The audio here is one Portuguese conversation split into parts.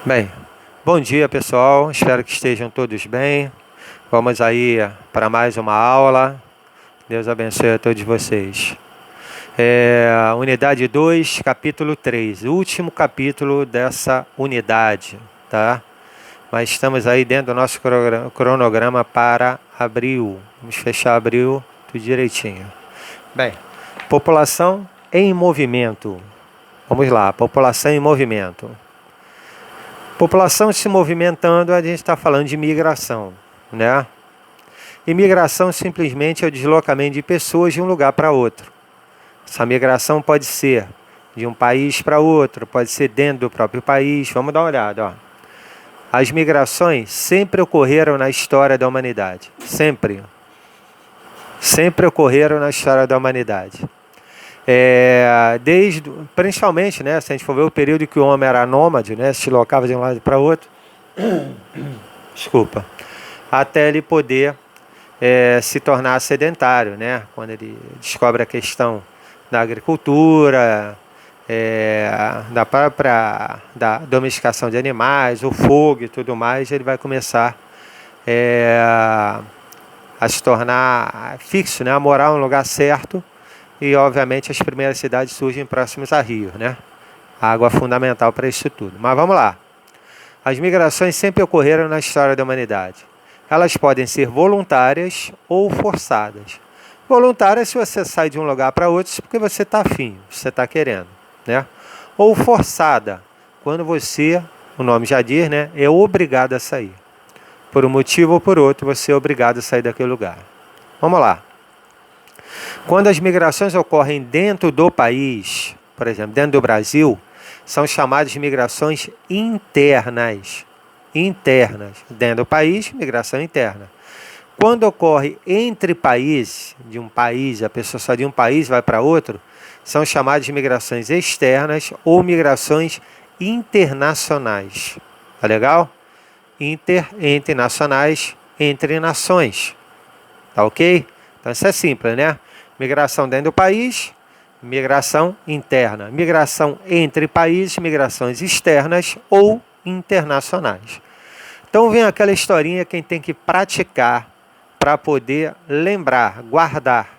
Bem, bom dia pessoal, espero que estejam todos bem. Vamos aí para mais uma aula. Deus abençoe a todos vocês. Unidade 2, capítulo 3, o último capítulo dessa unidade, tá? Mas estamos aí dentro do nosso cronograma para abril. Vamos fechar abril tudo direitinho. Bem, população em movimento. Vamos lá, população em movimento. População se movimentando, a gente está falando de migração, né? Imigração simplesmente é o deslocamento de pessoas de um lugar para outro. Essa migração pode ser de um país para outro, pode ser dentro do próprio país. Vamos dar uma olhada, ó. As migrações sempre ocorreram na história da humanidade. Sempre. Sempre ocorreram na história da humanidade. Principalmente, né, se a gente for ver o período que o homem era nômade, né, se deslocava de um lado para outro, desculpa, até ele poder se tornar sedentário, né, quando ele descobre a questão da agricultura, da domesticação de animais, o fogo e tudo mais, ele vai começar a se tornar fixo, né, a morar em um lugar certo. E, obviamente, as primeiras cidades surgem próximas a rios, né? A água é fundamental para isso tudo. Mas vamos lá. As migrações sempre ocorreram na história da humanidade. Elas podem ser voluntárias ou forçadas. Voluntárias se você sai de um lugar para outro porque você está afim, você está querendo, né? Ou forçada, quando você, o nome já diz, né? É obrigado a sair. Por um motivo ou por outro, você é obrigado a sair daquele lugar. Vamos lá. Quando as migrações ocorrem dentro do país, por exemplo, dentro do Brasil, são chamadas de migrações internas. Internas. Dentro do país, migração interna. Quando ocorre entre países, de um país, a pessoa sai de um país vai para outro, são chamadas de migrações externas ou migrações internacionais. Tá legal? Entre nacionais, entre nações. Tá ok? Então isso é simples, né? Migração dentro do país, migração interna. Migração entre países, migrações externas ou internacionais. Então vem aquela historinha que a gente tem que praticar para poder lembrar, guardar.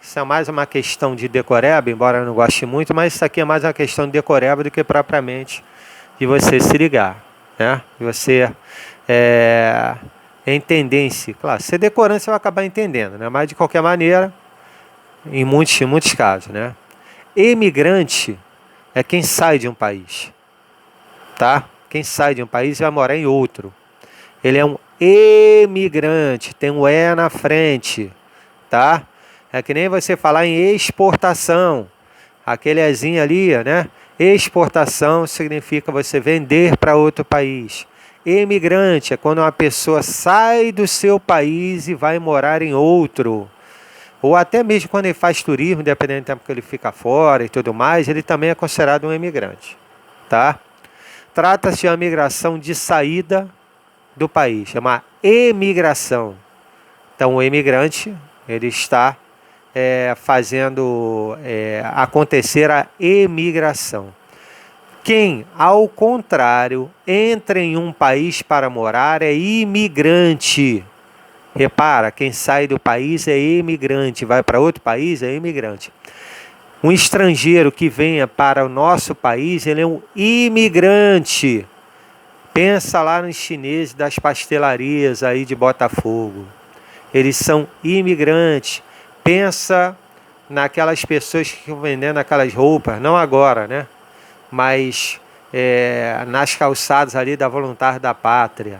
Isso é mais uma questão de decoreba, embora eu não goste muito, mas isso aqui é mais uma questão de decoreba do que propriamente de você se ligar, né? De você entender em si. Claro, se decorando você vai acabar entendendo, né? Mas de qualquer maneira, em muitos casos, né? Emigrante é quem sai de um país, tá? Quem sai de um país vai morar em outro. Ele é um emigrante, tem um E na frente, tá? É que nem você falar em exportação. Aquele Ezinho ali, né? Exportação significa você vender para outro país. Emigrante é quando uma pessoa sai do seu país e vai morar em outro. Ou até mesmo quando ele faz turismo, dependendo do tempo que ele fica fora e tudo mais, ele também é considerado um emigrante, tá? Trata-se de uma migração de saída do país, é uma emigração. Então o emigrante, ele está fazendo acontecer a emigração. Quem, ao contrário, entra em um país para morar é imigrante. Repara, quem sai do país é imigrante, vai para outro país é imigrante. Um estrangeiro que venha para o nosso país, ele é um imigrante. Pensa lá nos chineses das pastelarias aí de Botafogo. Eles são imigrantes. Pensa naquelas pessoas que estão vendendo aquelas roupas, não agora, né? Mas nas calçadas ali da Voluntários da Pátria.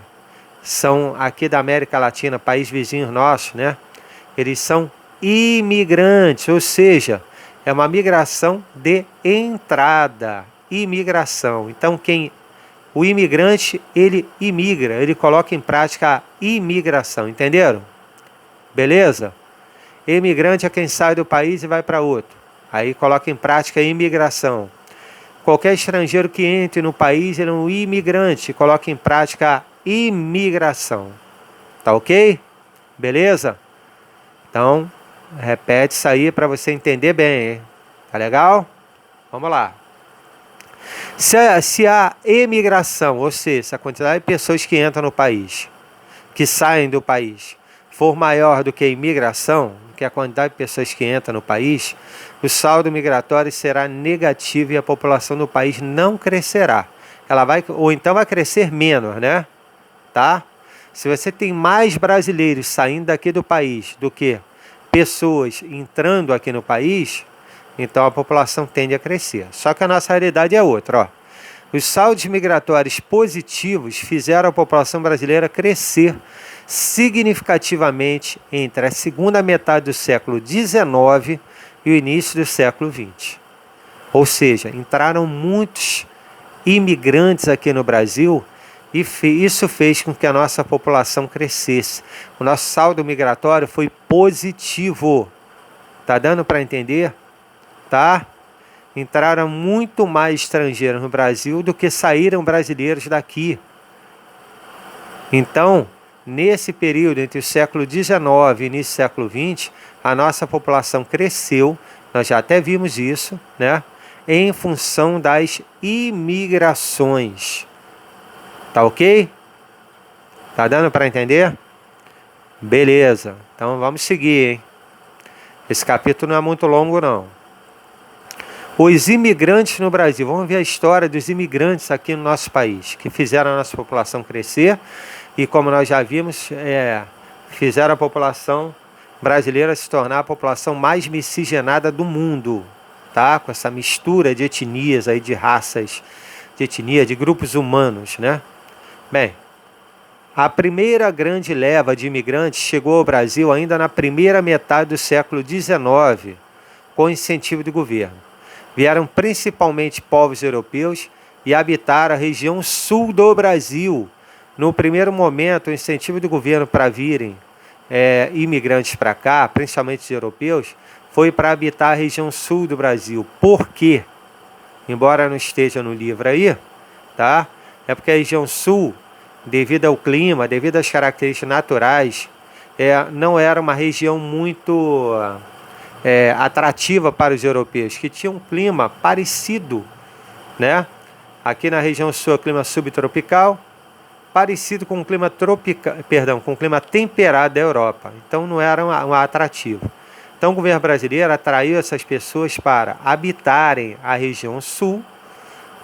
São aqui da América Latina, país vizinho nosso, né? Eles são imigrantes, ou seja, é uma migração de entrada, imigração. Então, o imigrante, ele imigra, ele coloca em prática a imigração, entenderam? Beleza? Imigrante é quem sai do país e vai para outro. Aí coloca em prática a imigração. Qualquer estrangeiro que entre no país, ele é um imigrante, coloca em prática a imigração. Tá ok? Beleza? Então, repete isso aí para você entender bem, hein? Tá legal? Vamos lá. Se a emigração, ou seja, a quantidade de pessoas que entram no país, que saem do país, for maior do que a imigração, que é a quantidade de pessoas que entram no país, o saldo migratório será negativo e a população do país não crescerá. Ela vai, ou então vai crescer menos, né? Tá? Se você tem mais brasileiros saindo daqui do país do que pessoas entrando aqui no país, então a população tende a crescer. Só que a nossa realidade é outra, ó. Os saldos migratórios positivos fizeram a população brasileira crescer significativamente entre a segunda metade do século XIX e o início do século XX. Ou seja, entraram muitos imigrantes aqui no Brasil e isso fez com que a nossa população crescesse. O nosso saldo migratório foi positivo. Tá dando para entender? Tá? Entraram muito mais estrangeiros no Brasil do que saíram brasileiros daqui. Então, nesse período entre o século XIX e o início do século XX, a nossa população cresceu, nós já até vimos isso, né? Em função das imigrações. Tá ok? Tá dando para entender? Beleza, então vamos seguir, hein? Esse capítulo não é muito longo, não. Os imigrantes no Brasil, vamos ver a história dos imigrantes aqui no nosso país, que fizeram a nossa população crescer e, como nós já vimos, fizeram a população brasileira se tornar a população mais miscigenada do mundo, tá? Com essa mistura de etnias, aí, de raças, de etnia, de grupos humanos, né? Bem, a primeira grande leva de imigrantes chegou ao Brasil ainda na primeira metade do século XIX, com incentivo do governo. Vieram principalmente povos europeus e habitaram a região sul do Brasil. No primeiro momento, o incentivo do governo para virem imigrantes para cá, principalmente os europeus, foi para habitar a região sul do Brasil. Por quê? Embora não esteja no livro aí, tá? É porque a região sul, devido ao clima, devido às características naturais, não era uma região muito atrativa para os europeus, que tinham um clima parecido, né? Aqui na região sul é o clima subtropical, parecido com o clima com o clima temperado da Europa. Então não era um atrativo. Então o governo brasileiro atraiu essas pessoas para habitarem a região sul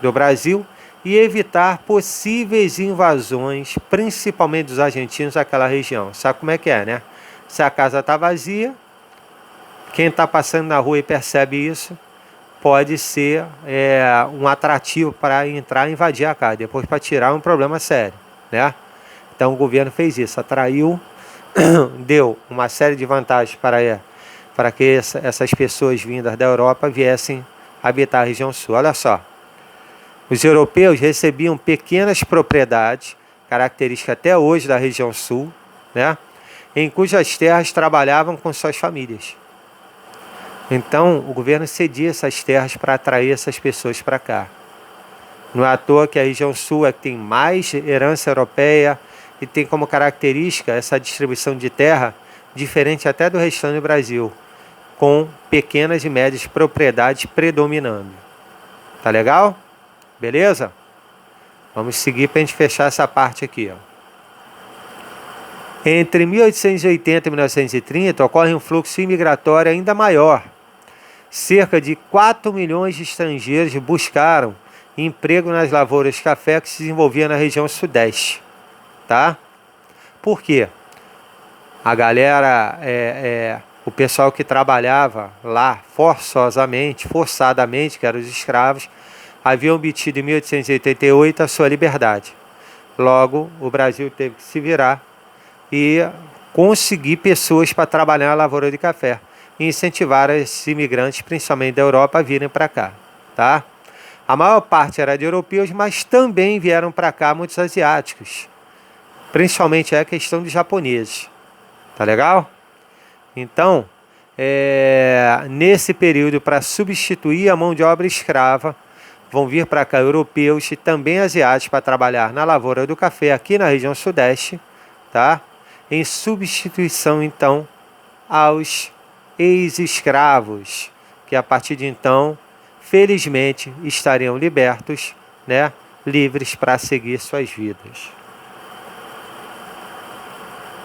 do Brasil e evitar possíveis invasões, principalmente dos argentinos daquela região. Sabe como é que é, né? Se a casa está vazia, quem está passando na rua e percebe isso, pode ser um atrativo para entrar e invadir a casa, depois para tirar um problema sério, né? Então o governo fez isso, atraiu, deu uma série de vantagens para que essas pessoas vindas da Europa viessem habitar a região sul. Olha só, os europeus recebiam pequenas propriedades, característica até hoje da região sul, né? Em cujas terras trabalhavam com suas famílias. Então, o governo cedia essas terras para atrair essas pessoas para cá. Não é à toa que a região sul é que tem mais herança europeia e tem como característica essa distribuição de terra diferente até do restante do Brasil, com pequenas e médias propriedades predominando. Tá legal? Beleza? Vamos seguir para a gente fechar essa parte aqui, ó. Entre 1880 e 1930 ocorre um fluxo imigratório ainda maior. Cerca de 4 milhões de estrangeiros buscaram emprego nas lavouras de café que se desenvolviam na região sudeste. Tá? Por quê? A galera, o pessoal que trabalhava lá forçadamente, que eram os escravos, haviam obtido em 1888 a sua liberdade. Logo, o Brasil teve que se virar e conseguir pessoas para trabalhar na lavoura de café e incentivar esses imigrantes, principalmente da Europa, a virem para cá, tá? A maior parte era de europeus, mas também vieram para cá muitos asiáticos, principalmente a questão de japoneses, tá legal? Então, nesse período, para substituir a mão de obra escrava, vão vir para cá europeus e também asiáticos para trabalhar na lavoura do café aqui na região sudeste, tá? Em substituição, então, aos ex-escravos, que a partir de então felizmente estariam libertos, né, livres para seguir suas vidas.